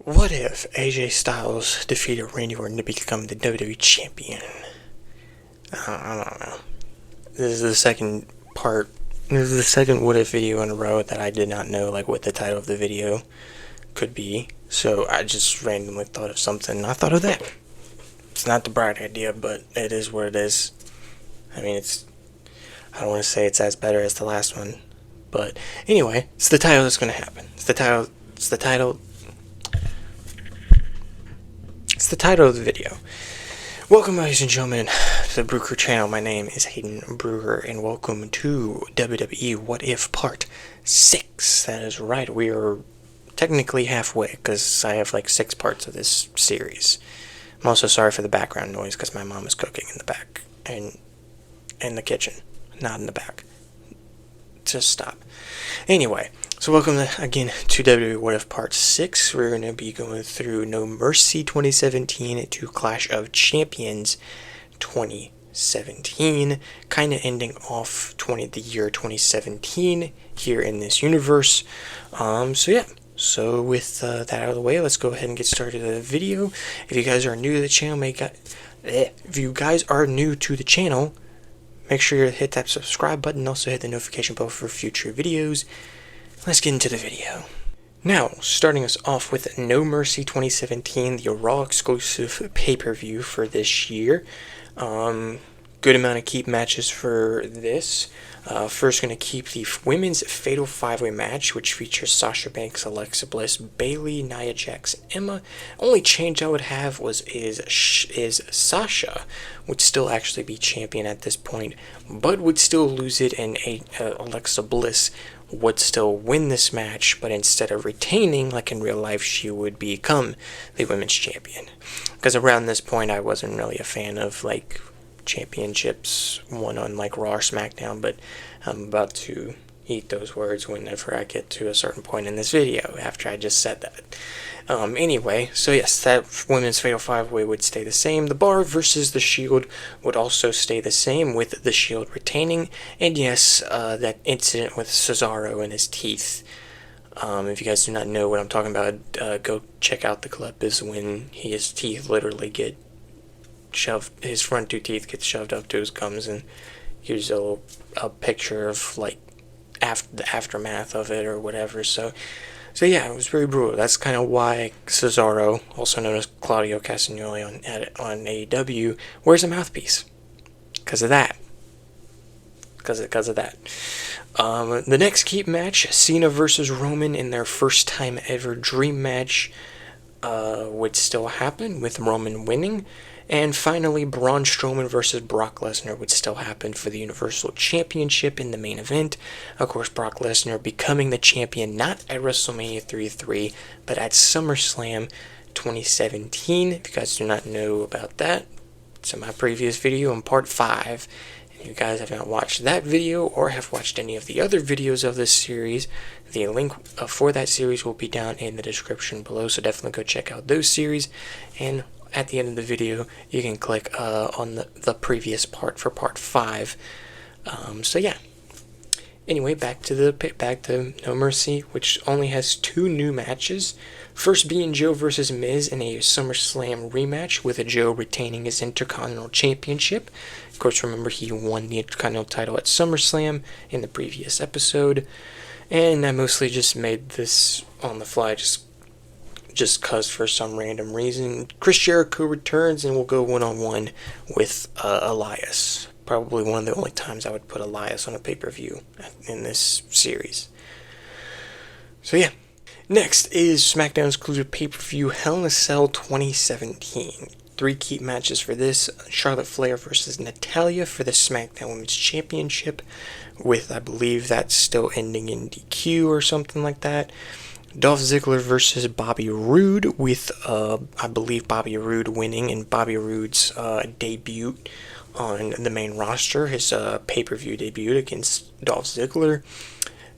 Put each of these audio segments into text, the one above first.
What if AJ Styles defeated Randy Orton to become the WWE champion? I don't know. This is the second part. This is the second what if video in a row that I did not know what the title of the video could be. So I just randomly thought of something and I thought of that. It's not the bright idea, but it is what it is. I mean, I don't want to say it's as better as the last one, but anyway, it's the title that's going to happen. It's the title of the video. Welcome, ladies and gentlemen, to the BrewCrew channel. My name is Hayden Brewer, and welcome to WWE What If Part 6. That is right, we are technically halfway, because I have 6 parts of this series. I'm also sorry for the background noise, because my mom is cooking in the back, and in the kitchen, not in the back. Just stop. Anyway, so welcome again to WWE What If Part 6. We're going to be going through No Mercy 2017 to Clash of Champions 2017. Kind of ending off the year 2017 here in this universe. So with that out of the way, let's go ahead and get started with the video. If you guys are new to the channel, make sure you hit that subscribe button and also hit the notification bell for future videos. Let's get into the video. Now, starting us off with No Mercy 2017, the Raw exclusive pay-per-view for this year. Good amount of keep matches for this. First, going to keep the women's Fatal 5-Way match, which features Sasha Banks, Alexa Bliss, Bayley, Nia Jax, Emma. Only change I would have is Sasha would still actually be champion at this point, but would still lose it, and Alexa Bliss would still win this match, but instead of retaining, like in real life, she would become the women's champion. Because around this point, I wasn't really a fan of championships won on Raw or SmackDown, but I'm about to eat those words whenever I get to a certain point in this video after I just said that. Anyway, so yes, that women's Fatal 5-Way would stay the same. The Bar versus the Shield would also stay the same, with the Shield retaining. And yes, that incident with Cesaro and his teeth. If you guys do not know what I'm talking about, go check out the clip. Is when his teeth literally get shoved, his front 2 teeth get shoved up to his gums, and here's a picture of the aftermath of it or whatever. So yeah, it was very brutal. That's kind of why Cesaro, also known as Claudio Castagnoli on AEW, wears a mouthpiece. Because of that. Because of that. The next keep match, Cena versus Roman in their first time ever dream match, would still happen, with Roman winning. And finally, Braun Strowman versus Brock Lesnar would still happen for the Universal Championship in the main event. Of course, Brock Lesnar becoming the champion not at WrestleMania 33, but at SummerSlam 2017. If you guys do not know about that, it's in my previous video in Part 5. And if you guys have not watched that video or have watched any of the other videos of this series, the link for that series will be down in the description below, so definitely go check out those series. And at the end of the video, you can click on the previous part for Part 5. So yeah. Anyway, back to No Mercy, which only has 2 new matches. First being Joe versus Miz in a SummerSlam rematch, with Joe retaining his Intercontinental Championship. Of course, remember he won the Intercontinental title at SummerSlam in the previous episode. And I mostly just made this on the fly, just cause for some random reason. Chris Jericho returns and will go one-on-one with Elias. Probably one of the only times I would put Elias on a pay-per-view in this series. So yeah. Next is SmackDown's exclusive pay-per-view Hell in a Cell 2017. 3 keep matches for this. Charlotte Flair versus Natalya for the SmackDown Women's Championship, with, I believe, that's still ending in DQ or something like that. Dolph Ziggler versus Bobby Roode, with, I believe, Bobby Roode winning, and Bobby Roode's debut on the main roster, his pay-per-view debut against Dolph Ziggler.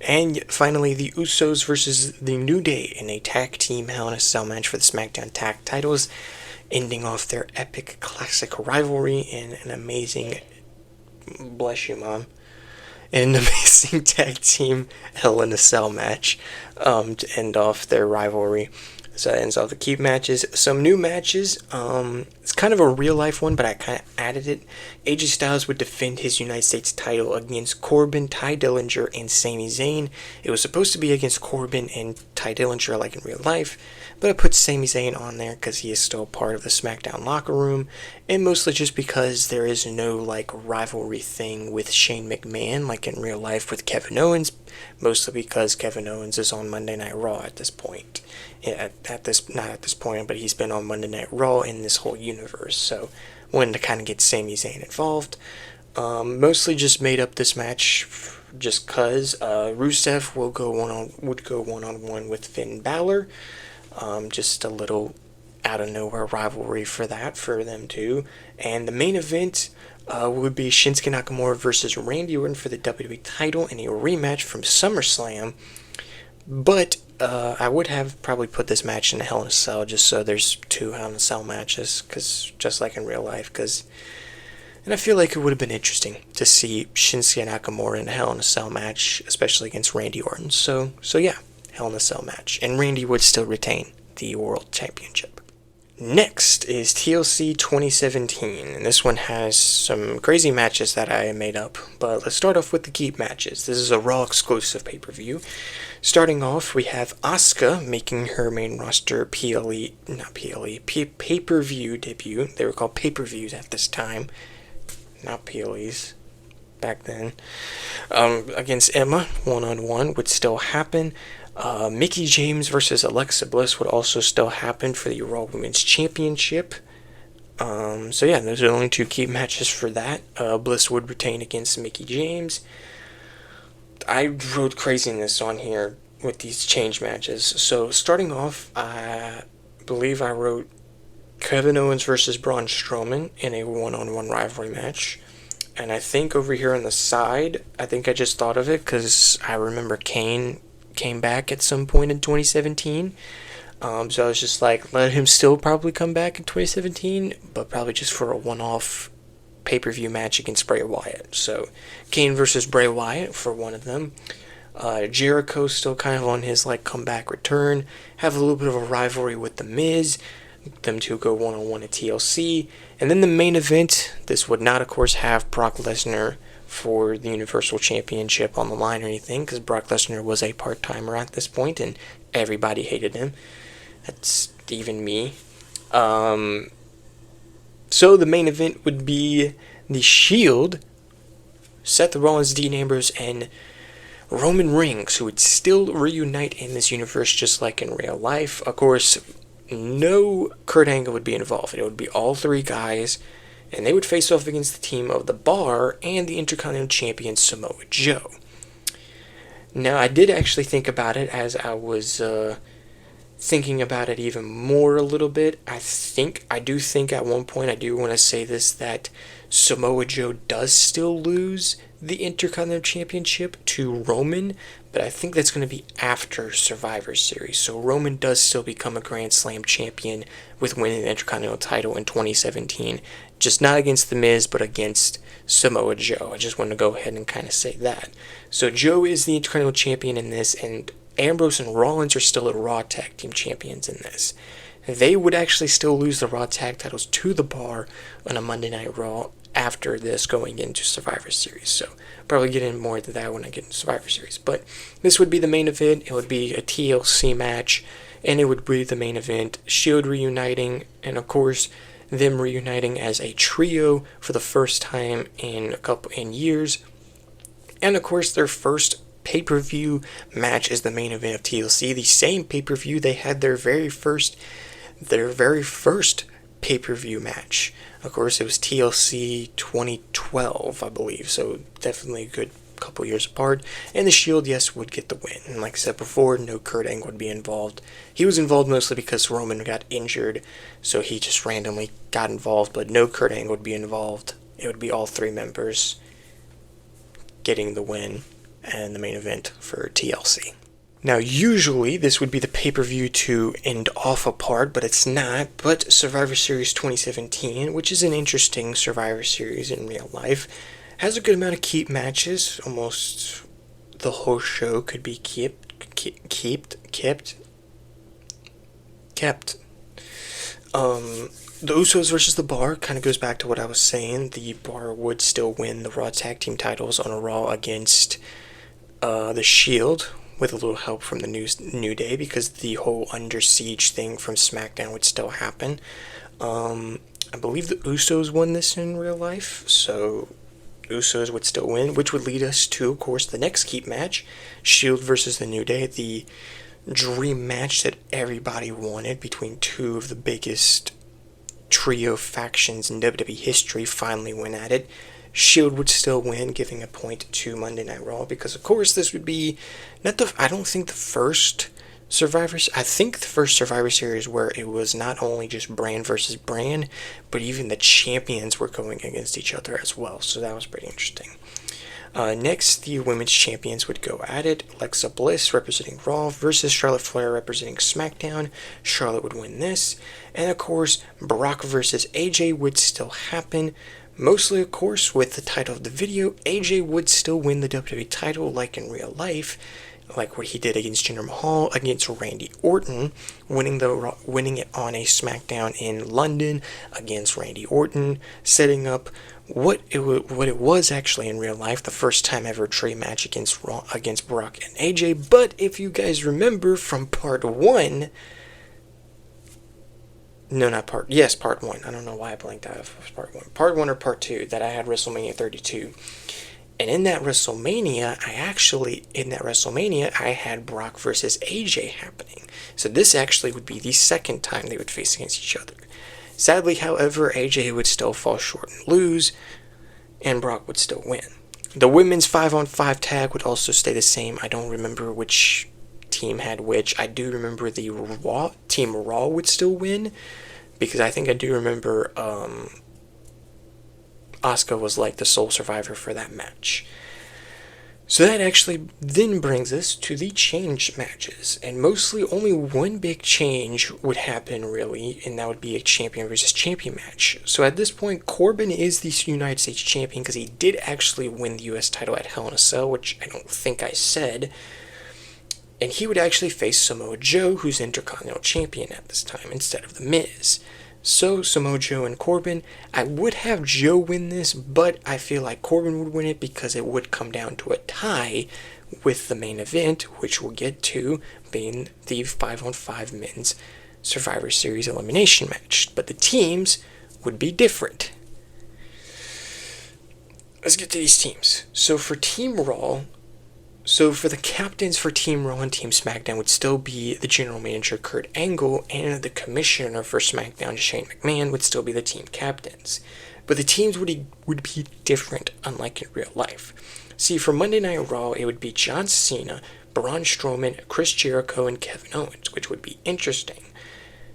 And finally, the Usos versus the New Day in a tag team Hell in a Cell match for the SmackDown tag titles, ending off their epic classic rivalry in an amazing, bless you, Mom, in an amazing tag team Hell in a Cell match to end off their rivalry. So that ends off the keep matches. Some new matches. It's kind of a real life one, but I kind of added it. AJ Styles would defend his United States title against Corbin, Ty Dillinger, and Sami Zayn. It was supposed to be against Corbin and Ty Dillinger, like in real life, but I put Sami Zayn on there because he is still part of the SmackDown locker room, and mostly just because there is no like rivalry thing with Shane McMahon like in real life with Kevin Owens, mostly because Kevin Owens is on Monday Night Raw at this point. Not at this point, but he's been on Monday Night Raw in this whole universe, so wanted to kind of get Sami Zayn involved. Mostly just made up this match just cause Rusev would go one-on-one with Finn Balor. Just a little out of nowhere rivalry for them two. And the main event would be Shinsuke Nakamura versus Randy Orton for the WWE title in a rematch from SummerSlam. But I would have probably put this match in a Hell in a Cell just so there's 2 Hell in a Cell matches, cause just like in real life. And I feel like it would have been interesting to see Shinsuke Nakamura in a Hell in a Cell match, especially against Randy Orton. So yeah, Hell in a Cell match, and Randy would still retain the World Championship. Next is TLC 2017, and this one has some crazy matches that I made up, but let's start off with the keep matches. This is a Raw exclusive pay-per-view. Starting off, we have Asuka making her main roster pay-per-view debut. They were called pay-per-views at this time, not PLEs back then. Against Emma, one-on-one would still happen. Mickie James versus Alexa Bliss would also still happen for the Raw Women's Championship. So yeah, those are the only 2 key matches for that. Bliss would retain against Mickie James. I wrote craziness on here with these change matches. So starting off, I believe I wrote Kevin Owens versus Braun Strowman in a one-on-one rivalry match. And I think over here on the side, I think I just thought of it because I remember Kane came back at some point in 2017. So I was just like, let him still probably come back in 2017, but probably just for a one-off pay-per-view match against Bray Wyatt. So Kane versus Bray Wyatt for one of them. Jericho still kind of on his like comeback return. Have a little bit of a rivalry with The Miz. Them two go one-on-one at TLC. And then the main event, this would not of course have Brock Lesnar for the Universal Championship on the line or anything, because Brock Lesnar was a part-timer at this point and everybody hated him. That's even me. So the main event would be The Shield, Seth Rollins, Dean Ambrose, and Roman Reigns, who would still reunite in this universe just like in real life. Of course, no Kurt Angle would be involved. It would be all 3 guys, and they would face off against the team of The Bar and the Intercontinental Champion Samoa Joe. Now, I did actually think about it as I was thinking about it even more a little bit. I do think at one point, I do want to say this, that Samoa Joe does still lose the Intercontinental Championship to Roman, but I think that's going to be after Survivor Series. So Roman does still become a Grand Slam champion with winning the Intercontinental title in 2017. Just not against The Miz, but against Samoa Joe. I just want to go ahead and kind of say that. So Joe is the Intercontinental champion in this, and Ambrose and Rollins are still the Raw Tag Team champions in this. They would actually still lose the Raw Tag titles to The Bar on a Monday Night Raw after this going into Survivor Series. So probably get in more into that when I get into Survivor Series. But this would be the main event. It would be a TLC match, and it would be the main event. Shield reuniting, and of course them reuniting as a trio for the first time in years. And of course their first pay-per-view match is the main event of TLC. The same pay-per-view they had their very first pay-per-view match. Of course, it was TLC 2012, I believe, so definitely a good couple years apart. And the Shield, yes, would get the win. And like I said before, no Kurt Angle would be involved. He was involved mostly because Roman got injured, so he just randomly got involved, but no Kurt Angle would be involved. It would be all 3 members getting the win and the main event for TLC. Now, usually, this would be the pay-per-view to end off a part, but it's not. But Survivor Series 2017, which is an interesting Survivor Series in real life, has a good amount of keep matches. Almost the whole show could be kept. kept. The Usos versus the Bar kind of goes back to what I was saying. The Bar would still win the Raw Tag Team titles on a Raw against the Shield, with a little help from the New Day, because the whole Under Siege thing from SmackDown would still happen. I believe the Usos won this in real life, so Usos would still win, which would lead us to, of course, the next Keep match, Shield versus the New Day, the dream match that everybody wanted between two of the biggest trio factions in WWE history finally went at it. Shield would still win, giving a point to Monday Night Raw, because of course this would be I don't think the first I think the first Survivor Series where it was not only just brand versus brand, but even the champions were going against each other as well, so that was pretty interesting. Next, the women's champions would go at it. Alexa Bliss representing Raw versus Charlotte Flair representing SmackDown. Charlotte would win this. And of course, Brock versus AJ would still happen. Mostly, of course, with the title of the video, AJ would still win the WWE title like in real life, like what he did against Jinder Mahal, against Randy Orton, winning it on a SmackDown in London against Randy Orton, setting up what it was actually in real life, the first time ever trade match against Brock and AJ. But if you guys remember from part 1, part 1. I don't know why I blanked out of part 1. Part 1 or part 2 that I had WrestleMania 32. And in that WrestleMania, I had Brock versus AJ happening. So this actually would be the second time they would face against each other. Sadly, however, AJ would still fall short and lose, and Brock would still win. The women's 5-on-5 tag would also stay the same. I don't remember which team had which. I do remember the Team Raw would still win, because I think I do remember Asuka was like the sole survivor for that match. So that actually then brings us to the change matches, and mostly only one big change would happen really, and that would be a champion versus champion match. So at this point, Corbin is the United States champion because he did actually win the US title at Hell in a Cell, which I don't think I said, and he would actually face Samoa Joe, who's Intercontinental Champion at this time, instead of The Miz. So, Samoa Joe and Corbin, I would have Joe win this, but I feel like Corbin would win it because it would come down to a tie with the main event, which we'll get to, being the 5-on-5 men's Survivor Series elimination match. But the teams would be different. Let's get to these teams. So for the captains for Team Raw and Team SmackDown would still be the general manager Kurt Angle, and the commissioner for SmackDown, Shane McMahon, would still be the team captains. But the teams would be different, unlike in real life. See, for Monday Night Raw, it would be John Cena, Braun Strowman, Chris Jericho, and Kevin Owens, which would be interesting.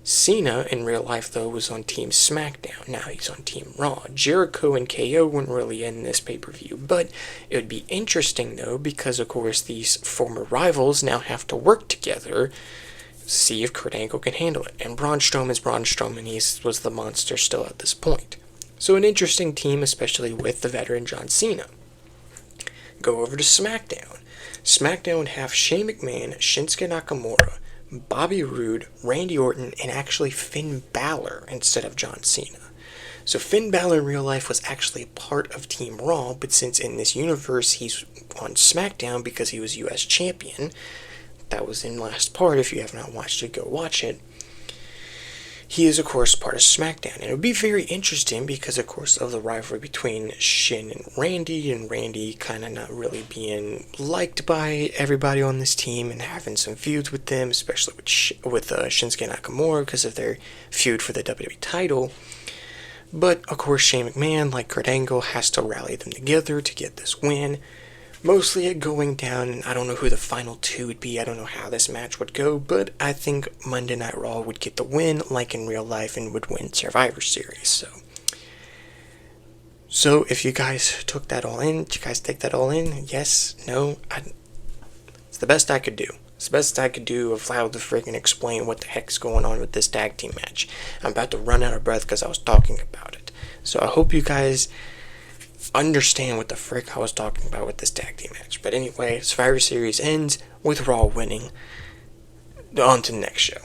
Cena, in real life, though, was on Team SmackDown. Now he's on Team Raw. Jericho and KO weren't really in this pay-per-view, but it would be interesting, though, because, of course, these former rivals now have to work together to see if Kurt Angle can handle it. And Braun Strowman's Braun Strowman. He was the monster still at this point. So an interesting team, especially with the veteran John Cena. Go over to SmackDown. SmackDown would have Shane McMahon, Shinsuke Nakamura, Bobby Roode, Randy Orton, and actually Finn Balor instead of John Cena. So Finn Balor in real life was actually part of Team Raw, but since in this universe he's on SmackDown because he was US champion, that was in last part. If you have not watched it, go watch it. He is, of course, part of SmackDown. And it would be very interesting because, of course, of the rivalry between Shin and Randy kind of not really being liked by everybody on this team and having some feuds with them, especially with Shinsuke Nakamura because of their feud for the WWE title. But, of course, Shane McMahon, like Kurt Angle, has to rally them together to get this win. Mostly it going down, and I don't know who the final two would be. I don't know how this match would go, but I think Monday Night Raw would get the win, like in real life, and would win Survivor Series. So if you guys took that all in, did you guys take that all in? Yes? No? It's the best I could do. It's the best I could do of how to freaking explain what the heck's going on with this tag team match. I'm about to run out of breath because I was talking about it. So I hope you guys understand what the frick I was talking about with this tag team match. But anyway, Survivor Series ends with Raw winning. On to the next show.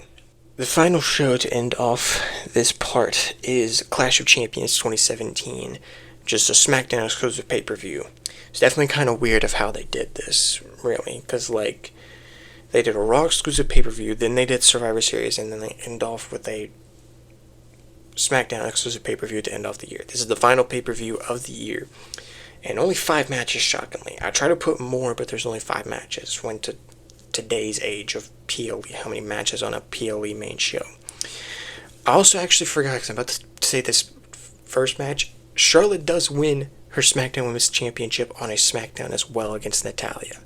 The final show to end off this part is Clash of Champions 2017, just a SmackDown exclusive pay-per-view. It's definitely kind of weird of how they did this, really, because, like, they did a Raw exclusive pay-per-view, then they did Survivor Series, and then they end off with a SmackDown exclusive pay-per-view to end off the year. This is the final pay-per-view of the year, and only 5 matches, shockingly. I try to put more, but there's only 5 matches, when to today's age of PLE, how many matches on a PLE main show. I also actually forgot, because I'm about to say this first match, Charlotte does win her SmackDown Women's Championship on a SmackDown as well against Natalya.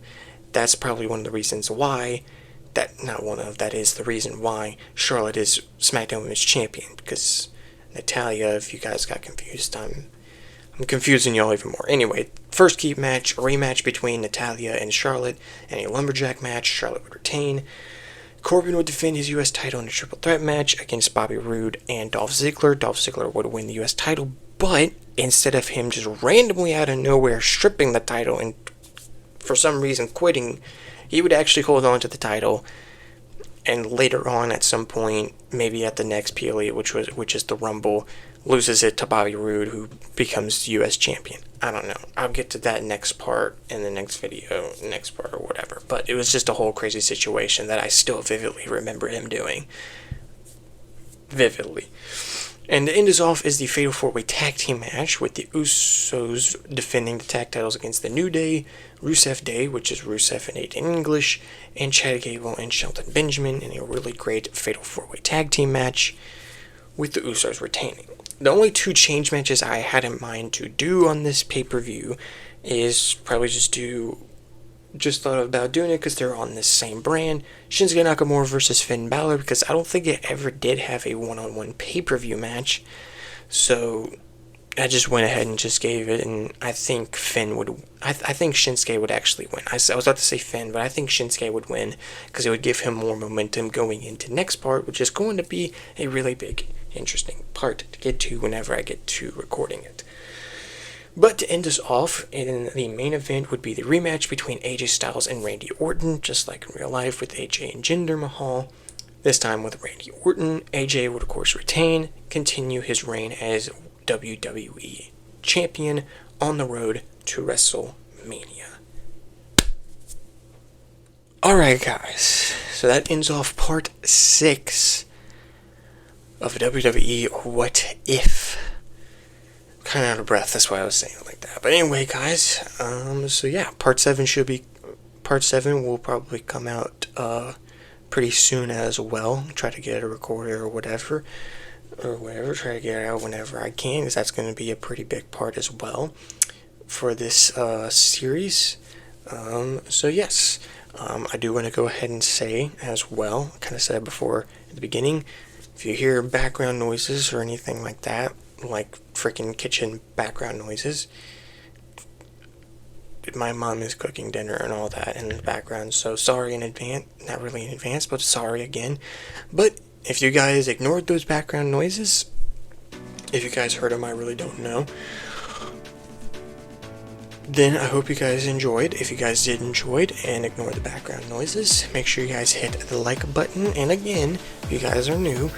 That's probably one of the reasons why, that is the reason why Charlotte is SmackDown Women's Champion, because Natalya, if you guys got confused, I'm confusing y'all even more. Anyway, first key match, a rematch between Natalya and Charlotte, and a lumberjack match. Charlotte would retain. Corbin would defend his U.S. title in a triple threat match against Bobby Roode and Dolph Ziggler. Dolph Ziggler would win the U.S. title, but instead of him just randomly out of nowhere stripping the title and for some reason quitting, he would actually hold on to the title, and later on at some point, maybe at the next PLE, which is the Rumble, loses it to Bobby Roode, who becomes U.S. champion. I don't know. I'll get to that next part in the next video, next part or whatever. But it was just a whole crazy situation that I still vividly remember him doing. Vividly. And to end us off is the Fatal 4-Way Tag Team match with the Usos defending the tag titles against the New Day, Rusev Day, which is Rusev and Aiden English, and Chad Gable and Shelton Benjamin in a really great Fatal 4-Way Tag Team match with the Usos retaining. The only 2 change matches I had in mind to do on this pay-per-view is probably just thought about doing it because they're on this same brand. Shinsuke Nakamura versus Finn Balor, because I don't think it ever did have a one-on-one pay-per-view match. So I just went ahead and just gave it, and I think I think Shinsuke would actually win. I was about to say Finn, but I think Shinsuke would win because it would give him more momentum going into next part, which is going to be a really big, interesting part to get to whenever I get to recording it. But to end us off, in the main event would be the rematch between AJ Styles and Randy Orton, just like in real life with AJ and Jinder Mahal. This time with Randy Orton, AJ would of course retain, continue his reign as WWE Champion on the road to WrestleMania. Alright guys, so that ends off part 6 of WWE What If. Kind of out of breath, that's why I was saying it like that. But anyway, guys, so yeah, part 7 will probably come out pretty soon as well. Try to get a recorder or whatever, try to get it out whenever I can, because that's going to be a pretty big part as well for this series. So yes, I do want to go ahead and say as well, kind of said before at the beginning, if you hear background noises or anything like that, like freaking kitchen background noises, my mom is cooking dinner and all that in the background, so sorry in advance. Not really in advance, but sorry again. But if you guys ignored those background noises, if you guys heard them, I really don't know, then I hope you guys enjoyed. If you guys did enjoy and ignore the background noises, make sure you guys hit the like button, and again, if you guys are new,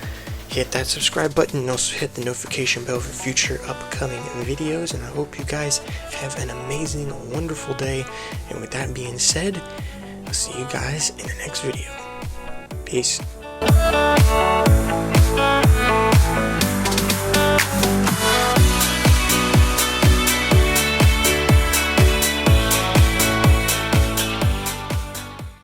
hit that subscribe button and also hit the notification bell for future upcoming videos. And I hope you guys have an amazing, wonderful day. And with that being said, I'll see you guys in the next video. Peace.